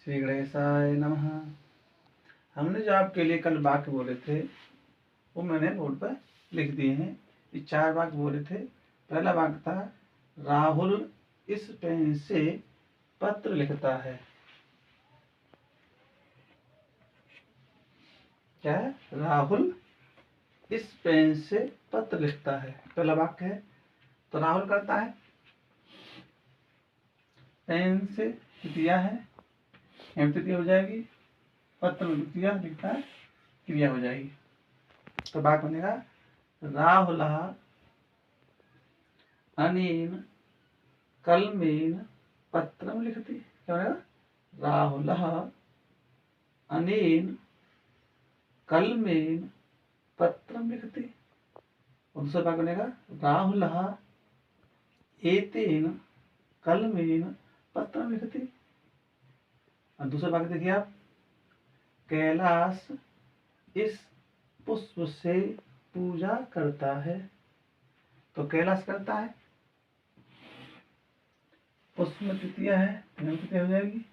श्री गणेशाय नमः। हमने जो आपके लिए कल वाक्य बोले थे वो मैंने बोर्ड पर लिख दिए हैं। ये 4 वाक्य बोले थे। पहला वाक्य था राहुल इस पेन से पत्र लिखता है। क्या है? राहुल इस पेन से पत्र लिखता है, पहला वाक्य है। तो राहुल करता है, पेन से द्वितीया है, तृतीया हो जाएगी, पत्र में द्वितीया लिखता है, क्रिया हो जाएगी। तो वाक्य बनेगा राहुल अनेन कलमेन पत्रम लिखति। क्या बनेगा? राहुल अनेन कलमेन पत्रम लिखति। और दूसरा वाक्य बनेगा राहुल एतेन कलमेन पत्रम लिखति। और दूसरा वाक्य देखिए आप, कैलाश इस पुष्प से पूजा करता है। तो कैलाश करता है, पुष्प में तृतीया है, तृतीया हो जाएगी,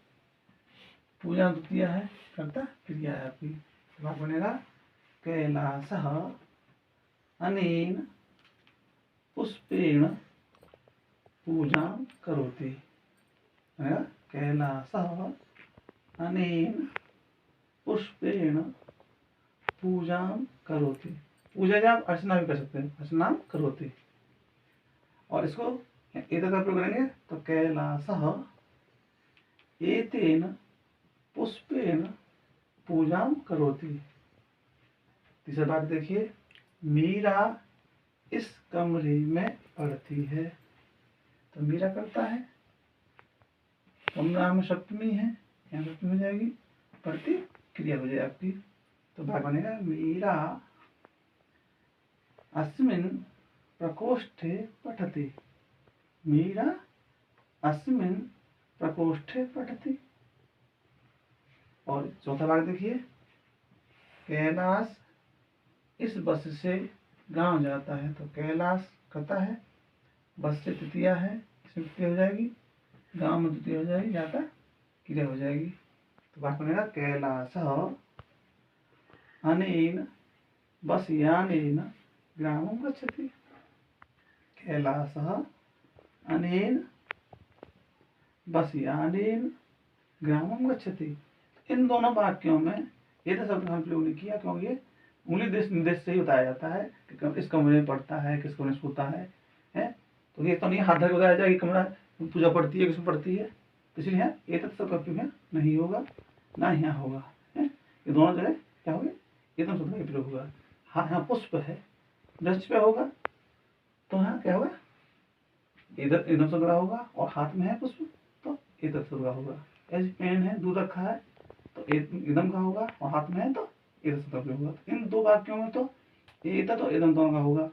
पूजा में तृतीया है, करता क्रिया है आपकी। तो वाक्य बनेगा कैलाश अनेन पुष्पेण पूजा करोति। कैलाश अनेन पुष्पेण पूजा करोति। पूजा का आप अर्चना भी कर सकते हैं, अर्चना करोति। और इसको एतत् का प्रयोग करेंगे तो कैलाश एतेन पुष्पेण पूजा करोति। तीसरा बात देखिए, मीरा इस कमरे में पढ़ती है। तो मीरा करता है, कमरा में सप्तमी है, यहाँ सप्तमी हो जाएगी, पढ़ती क्रिया हो जाएगी आपकी। तो भाग बनेगा मीरा अस्मिन् प्रकोष्ठे पठति। मीरा अस्मिन् प्रकोष्ठे पठति। और चौथा भाग देखिए, कैलाश इस बस से गांव जाता है। तो कैलाश करता है, बस से तृतीया है, इसमें तृतीया हो जाएगी, गांव में द्वितीय हो जाएगी, जाता क्रिया हो जाएगी। तो वाक्य बनेगा कैलाश अनेन बस यानेन ग्रामं गच्छति। कैलाश अनेन बस यानेन ग्रामं गच्छति। इन दोनों वाक्यों में ये तो शब्द का प्रयोग नहीं किया, क्योंकि ये उंगली निर्देश से ही बताया जाता है कि इस कमरे में पढ़ता है, किस कमरे में सोता है। तो ये तो नहीं हाथ धर के बताया जाए कि कमरा पूजा पढ़ती है, किसमें पढ़ती है। तो इसलिए यहाँ ये तो शब्द का प्रयोग नहीं होगा, ना यहाँ होगा। ये दोनों जगह क्या होगा? ये तो शब्द का प्रयोग होगा। हाँ, यहाँ पुष्प है, दृष्टि पे होगा, तो यहाँ क्या होगा? इधर इधम शब्द का होगा, और हाथ में है पुष्प तो इधर शब्द का होगा। ऐसे पेन है, दूध रखा है, तो इदम का होगा, और हाथ में है तो इधर शब्द का प्रयोग होगा। तो इन दो वाक्यों में तो इधर तो इदम दोनों का होगा,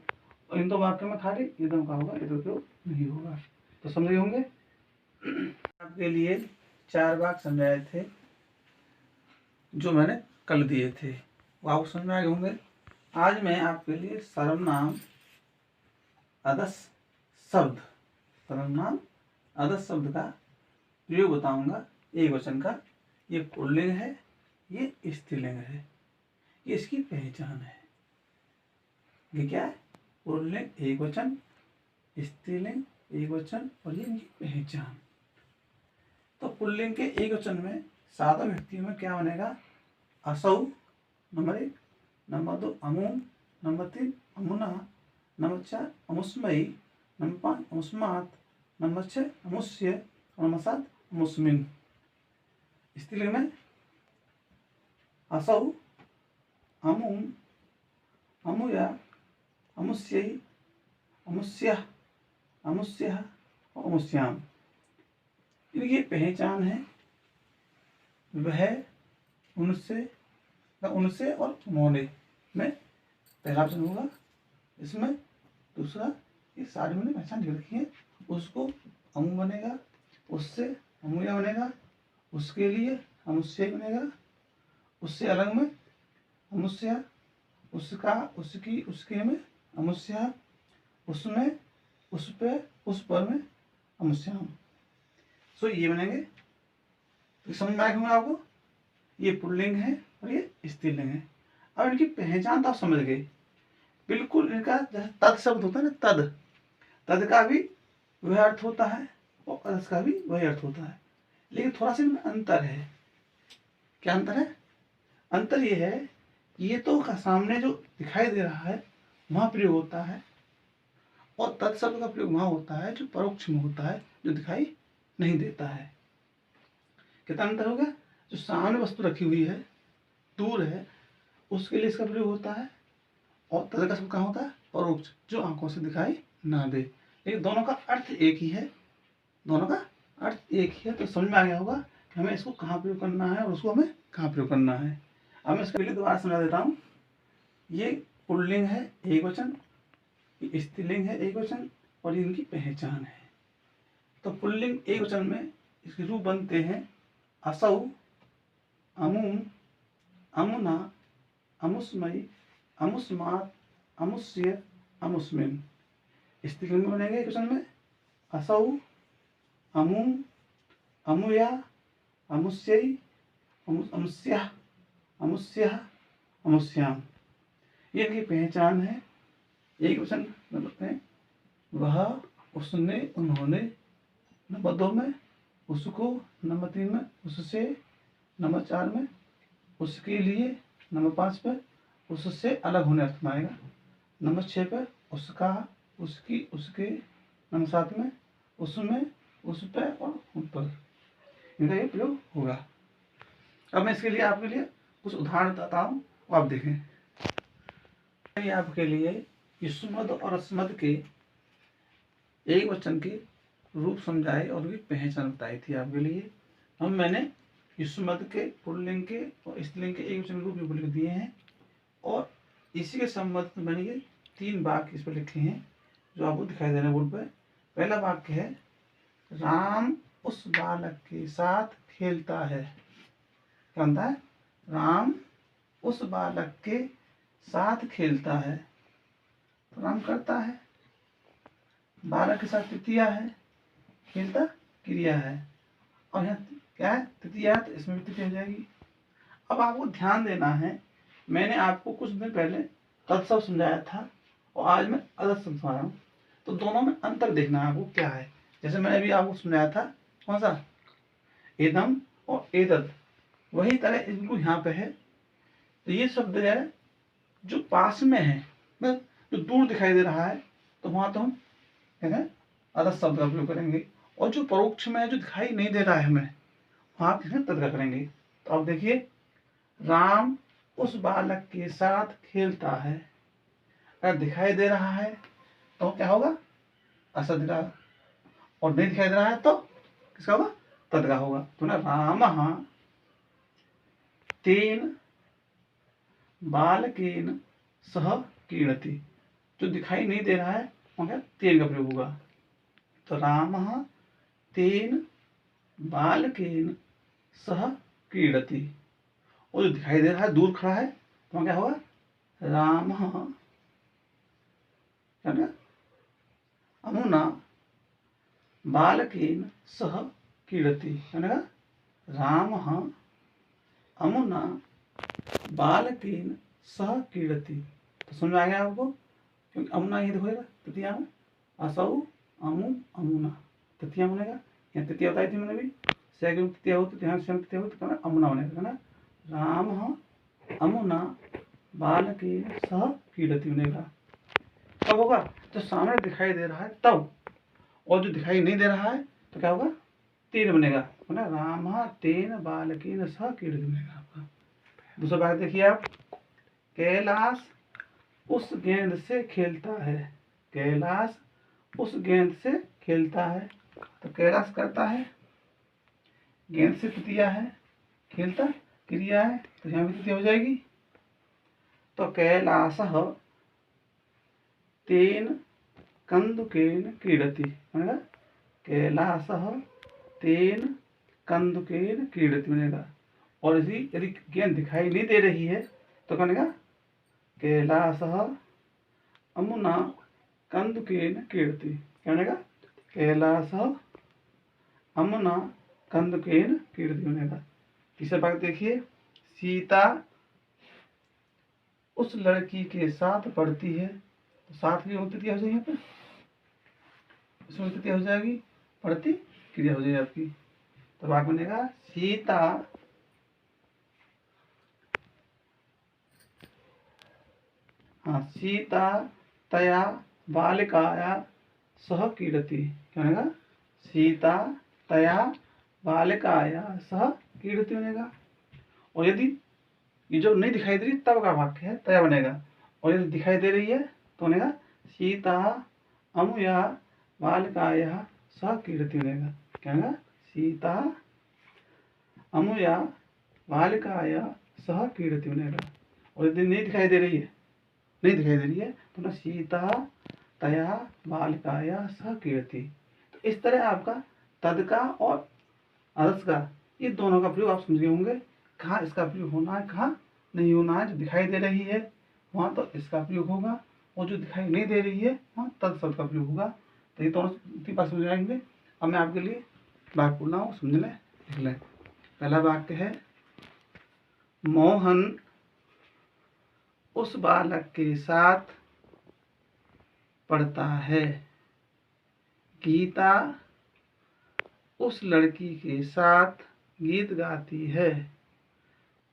और इन दो वाक्यों में खाली इदम का होगा, इधर प्रयोग नहीं होगा। तो समझे होंगे। आपके लिए 4 वाक्य समझाए थे जो मैंने कल दिए थे, वो आपको समझ में आ गए होंगे। आज मैं आपके लिए सर्वनाम अदस शब्द, सर्वनाम अदस शब्द का प्रयोग बताऊंगा, एक वचन का। ये पुल्लिंग है, ये स्त्रीलिंग है, ये इसकी पहचान है। ये क्या है? पुल्लिंग एक वचन, स्त्रीलिंग एक वचन, और ये इनकी पहचान। तो पुल्लिंग के एक वचन में सादा व्यक्तियों में क्या बनेगा? असौ नंबर 1, नंबर 2 अमुम, नंबर 3 अमुना, नंबर 4 अमुस्मयी, नंबर 5 अमुस्मात, नंबर 6 अमुष्य, और नंबर 7 अमुस्मिन। स्त्रीलिंग में असौ, अमुम, अमुया, अमुष्यई, अमुष्यः, अमुष्यः और अमुष्याम। इनकी पहचान है वह, उनसे, उनसे और उन्होंने में पहला वचन होगा इसमें। दूसरा, ये सारी मैंने पहचान लिख रखी है। उसको अमु बनेगा, उससे अमुया बनेगा, उसके लिए अमुष्य बनेगा, उससे अलग में अमुष्या, उसका, उसकी, उसके में अमुष्या, उसमें, उस पे, उस पर में अमुष्याम। सो ये बनेंगे तो समझ में आया होंगे आपको, ये पुल्लिंग है और ये स्त्रीलिंग है। अब इनकी पहचान तो आप समझ गए बिल्कुल। इनका जैसे तद शब्द होता है ना, तद, तद का भी वह अर्थ होता है और अदस का भी वही अर्थ होता है, लेकिन थोड़ा सा इनमें अंतर है। क्या अंतर है? अंतर ये है, ये तो का सामने जो दिखाई दे रहा है वहां प्रयोग होता है, और तत्शब्द का प्रयोग वहां होता है जो परोक्ष में होता है, जो दिखाई नहीं देता है। कितना अंतर हो गया? जो सामने वस्तु रखी हुई है, दूर है, उसके लिए इसका प्रयोग होता है, और तद का शब्द कहाँ होता है? परोक्ष, जो आंखों से दिखाई ना दे। लेकिन दोनों का अर्थ एक ही है, दोनों का अर्थ एक ही है। तो समझ में आ गया होगा कि हमें इसको कहाँ प्रयोग करना है और उसको हमें कहाँ प्रयोग करना है। अब मैं इसके लिए दोबारा समझा देता हूँ। ये पुल्लिंग है एक वचन, ये स्त्रीलिंग है एक वचन, और इनकी पहचान है। तो पुल्लिंग एक वचन में इसके रूप बनते हैं असौ, अमुम, अमुना, अमुस्मयी, अमुस्मात्, अमुष्य, अमुस्मिन्। स्त्रीलिंग में बनेंगे एक वचन में असौ, अमुम, अमुया, अमुष्यै, अमुस्यः, अमुष्यः, अमुष्याम्। ये इनकी पहचान है। एक वचन में बोलते हैं वह, उसने, उन्होंने, नंबर 2 में उसको, नंबर 3 में उससे, नंबर 4 में उसके लिए, नंबर 5 पे उससे अलग होने अर्थ में आएगा, नंबर 6 पे उसका, उसकी, उसके, नंबर 7 में उसमें, उस पे और उन पर, इनका ये प्रयोग होगा। अब मैं इसके लिए आपके लिए कुछ उदाहरण बताता हूँ, आप देखें। ये आपके लिए युष्मद और अस्मद के एक वचन के रूप समझाए और उनकी पहचान बताई थी आपके लिए। हम मैंने युष्मद के, पुल्लिंग के और स्त्रीलिंग के एक वचन रूप भी लिख दिए हैं, और इसी के संबंध में मैंने ये 3 वाक्य इस पर लिखे हैं जो आपको दिखाई दे रहे हैं बोर्ड पर। पहला वाक्य है राम उस बालक के साथ खेलता है। क्या होता है? राम उस बालक के साथ खेलता है। तो राम करता है, बालक के साथ तृतीया है, खेलता क्रिया है, और यहाँ क्या है? तृतीया है, तो इसमें भी तृतीया हो जाएगी। अब आपको ध्यान देना है, मैंने आपको कुछ दिन पहले तत्शब्द समझाया था और आज मैं अदस समझा रहा हूँ, तो दोनों में अंतर देखना है आपको क्या है। जैसे मैंने अभी आपको समझाया था कौन सा, एदम और एदत, वही तरह बिल्कुल यहाँ पे है। तो ये शब्द है जो पास में है, मतलब जो दूर दिखाई दे रहा है, तो वहां तो हम कहते हैं अदस शब्द का प्रयोग करेंगे, और जो परोक्ष में है, जो दिखाई नहीं दे रहा है हमें, वहां तद का करेंगे। तो अब देखिए, राम उस बालक के साथ खेलता है, अगर दिखाई दे रहा है तो क्या होगा? असद का, और नहीं दिखाई दे रहा है तो किसका होगा? तद का होगा। तो ना राम तेन बालकेन सह क्रीडति, जो दिखाई नहीं दे रहा है वहां क्या? तेन का प्रयोग होगा। तो राम तेन बालकेन सह क्रीडति, और जो दिखाई दे रहा है दूर खड़ा है तो वहां क्या होगा? राम अमुना बालकेन सह क्रीडति, राम अमुना बालकेन सह क्रीडति। तो समझ आ गया आपको? क्योंकि अमुना ये देखो तृतीया में असौ, अमु, अमुना तृतीया बनेगा। यहाँ तृतीया बताई थी मैंने भी, सैगुण तृतीया हो, तृतीया तृतीया हो, तो अमुना बनेगा ना, राम अमुना बालकेन सह क्रीडति बनेगा। कब होगा? जो सामने दिखाई दे रहा है तब, और जो दिखाई नहीं दे रहा है तो क्या होगा? तेन बनेगा, है ना, राम तेन बालकेन सह क्रीडति बनेगा आपका। दूसरा बात देखिए आप, कैलाश उस गेंद से खेलता है। कैलाश उस गेंद से खेलता है, तो कैलाश करता है, गेंद से तृतीया है, खेलता क्रिया है, तो यहाँ भी तृतीया हो जाएगी। तो कैलाशः तेन कंदुकेन क्रीडति, बनेगा कैलाशः तेन कंदुकेन क्रीडति बनेगा। और यदि गेंद दिखाई नहीं दे रही है तो क्या बनेगा? कैलाशः अमुना कंदुकेन क्रीडति। क्या बनेगा? कैलाशः अमुना कंदुकेन कीर्ति बनेगा। तीसरा वाक्य देखिए, सीता उस लड़की के साथ पढ़ती है, तो साथ की तृतीया हो जाएगी, यहाँ पे इसमें तृतीया हो जाएगी, पढ़ती क्रिया हो जाएगी आपकी। तो वाक्य बनेगा सीता सीता तया बालिकाया सह क्रीडति। क्या बनेगा? सीता तया बालिकाया सह क्रीडति बनेगा। और यदि ये जो नहीं दिखाई दे रही तब का वाक्य है, तया बनेगा। और यदि दिखाई दे रही है तो बनेगा सीता अमुया बालिकाया सह क्रीडति बनेगा। क्या बनेगा? सीता अमुया बालिकाया सह क्रीडति बनेगा। और यदि नहीं दिखाई दे रही है तो ना सीता तया बालिकाया सह क्रीडति। तो इस तरह आपका तद का और आदर्श का, ये दोनों का प्रयोग आप समझ गए होंगे, कहाँ इसका प्रयोग होना है, कहाँ नहीं होना है। जो दिखाई दे रही है वहाँ तो इसका प्रयोग होगा, और जो दिखाई नहीं दे रही है वहाँ तद शब्द का प्रयोग होगा। तो ये दोनों बात समझ आएंगे। अब मैं आपके लिए वाक्य बोल रहा हूँ, समझ लें, लिख लें। पहला वाक्य है, मोहन उस बालक के साथ पढ़ता है। गीता उस लड़की के साथ गीत गाती है।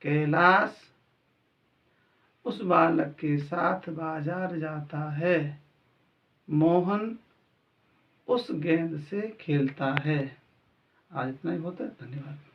कैलाश उस बालक के साथ बाजार जाता है। मोहन उस गेंद से खेलता है। आज इतना ही बहुत है। धन्यवाद।